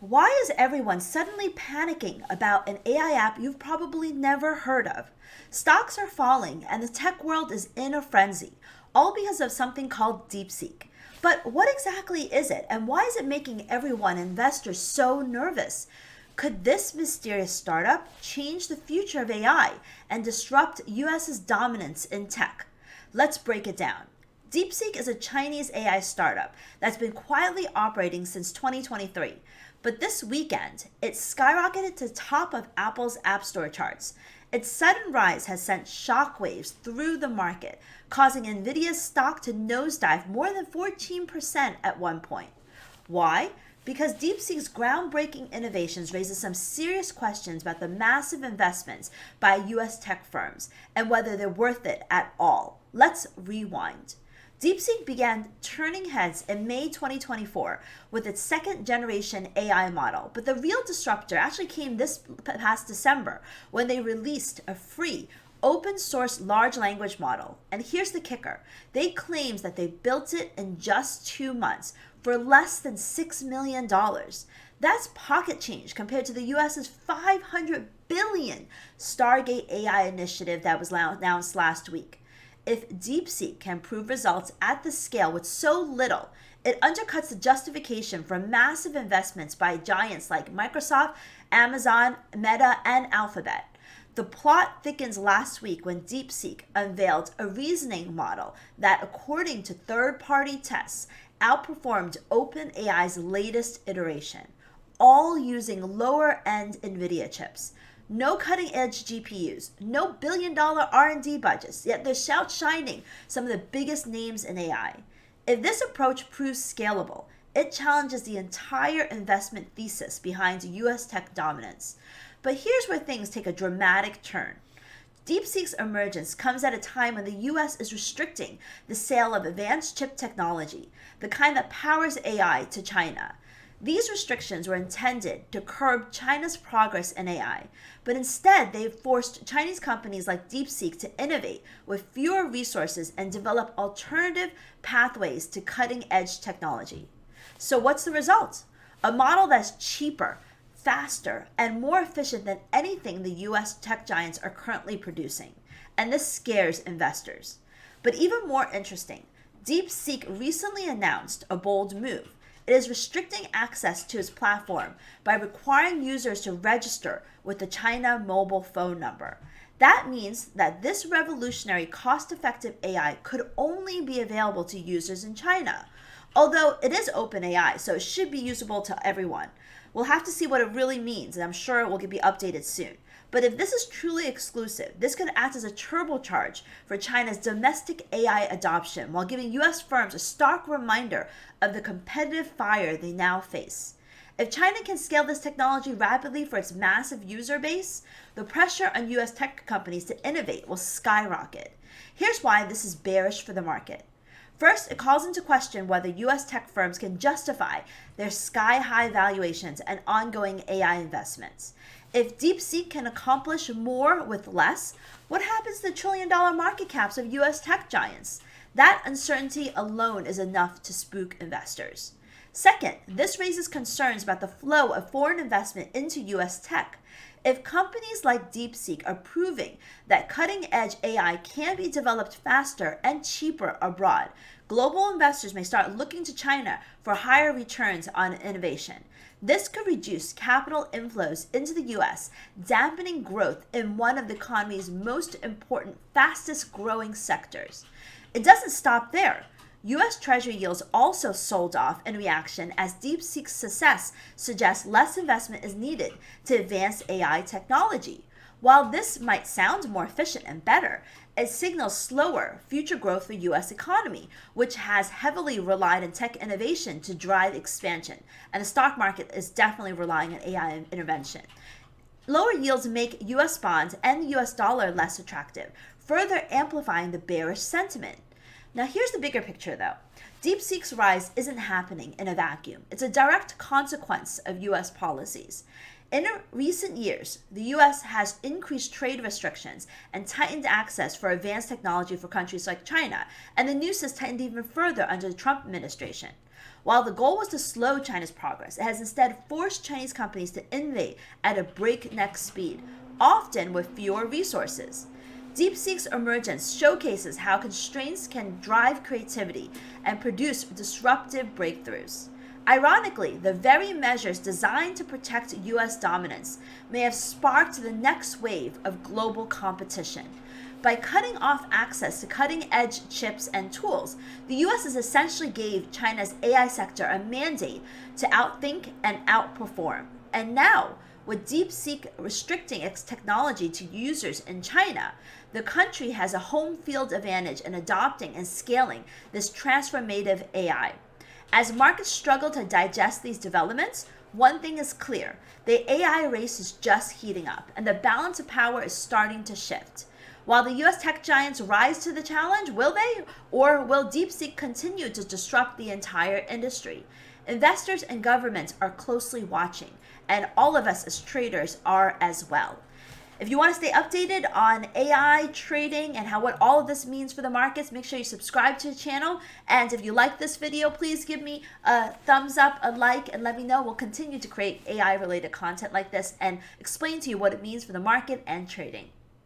Why is everyone suddenly panicking about an AI app you've probably never heard of? Stocks are falling and the tech world is in a frenzy, all because of something called DeepSeek. But what exactly is it, and why is it making everyone, investors, so nervous? Could this mysterious startup change the future of AI and disrupt US's dominance in tech? Let's break it down. DeepSeek is a Chinese AI startup that's been quietly operating since 2023. But this weekend, it skyrocketed to the top of Apple's App Store charts. Its sudden rise has sent shockwaves through the market, causing Nvidia's stock to nosedive more than 14% at one point. Why? Because DeepSeek's groundbreaking innovations raises some serious questions about the massive investments by US tech firms and whether they're worth it at all. Let's rewind. DeepSeek began turning heads in May 2024 with its second generation AI model, but the real disruptor actually came this past December when they released a free open source large language model. And here's the kicker. They claimed that they built it in just 2 months for less than $6 million. That's pocket change compared to the US's $500 billion Stargate AI initiative that was announced last week. If DeepSeek can prove results at this scale with so little, it undercuts the justification for massive investments by giants like Microsoft, Amazon, Meta, and Alphabet. The plot thickens last week when DeepSeek unveiled a reasoning model that, according to third-party tests, outperformed OpenAI's latest iteration, all using lower-end Nvidia chips. No cutting-edge GPUs, no billion-dollar R&D budgets, yet they're outshining some of the biggest names in AI. If this approach proves scalable, it challenges the entire investment thesis behind US tech dominance. But here's where things take a dramatic turn. DeepSeek's emergence comes at a time when the US is restricting the sale of advanced chip technology, the kind that powers AI, to China. These restrictions were intended to curb China's progress in AI, but instead they've forced Chinese companies like DeepSeek to innovate with fewer resources and develop alternative pathways to cutting-edge technology. So what's the result? A model that's cheaper, faster, and more efficient than anything the US tech giants are currently producing. And this scares investors. But even more interesting, DeepSeek recently announced a bold move. It is restricting access to its platform by requiring users to register with the China mobile phone number. That means that this revolutionary, cost-effective AI could only be available to users in China. Although it is OpenAI, so it should be usable to everyone. We'll have to see what it really means, and I'm sure it will be updated soon. But if this is truly exclusive, this could act as a turbocharge for China's domestic AI adoption while giving US firms a stark reminder of the competitive fire they now face. If China can scale this technology rapidly for its massive user base, the pressure on US tech companies to innovate will skyrocket. Here's why this is bearish for the market. First, it calls into question whether US tech firms can justify their sky-high valuations and ongoing AI investments. If DeepSeek can accomplish more with less, what happens to the trillion-dollar market caps of US tech giants? That uncertainty alone is enough to spook investors. Second, this raises concerns about the flow of foreign investment into US tech. If companies like DeepSeek are proving that cutting-edge AI can be developed faster and cheaper abroad, global investors may start looking to China for higher returns on innovation. This could reduce capital inflows into the US, dampening growth in one of the economy's most important, fastest-growing sectors. It doesn't stop there. US Treasury yields also sold off in reaction as DeepSeek's success suggests less investment is needed to advance AI technology. While this might sound more efficient and better, it signals slower future growth for US economy, which has heavily relied on tech innovation to drive expansion, and the stock market is definitely relying on AI intervention. Lower yields make US bonds and the US dollar less attractive, further amplifying the bearish sentiment. Now here's the bigger picture though. DeepSeek's rise isn't happening in a vacuum. It's a direct consequence of US policies. In recent years, the US has increased trade restrictions and tightened access for advanced technology for countries like China, and the noose has tightened even further under the Trump administration. While the goal was to slow China's progress, it has instead forced Chinese companies to innovate at a breakneck speed, often with fewer resources. DeepSeek's emergence showcases how constraints can drive creativity and produce disruptive breakthroughs. Ironically, the very measures designed to protect U.S. dominance may have sparked the next wave of global competition. By cutting off access to cutting-edge chips and tools, the U.S. has essentially gave China's AI sector a mandate to outthink and outperform. And now, with DeepSeek restricting its technology to users in China, the country has a home field advantage in adopting and scaling this transformative AI. As markets struggle to digest these developments, one thing is clear: the AI race is just heating up, and the balance of power is starting to shift. While the US tech giants rise to the challenge, will they? Or will DeepSeek continue to disrupt the entire industry? Investors and governments are closely watching, and all of us as traders are as well. If you want to stay updated on AI trading and what all of this means for the markets, make sure you subscribe to the channel. And if you like this video, please give me a thumbs up, a like, and let me know. We'll continue to create AI related content like this and explain to you what it means for the market and trading.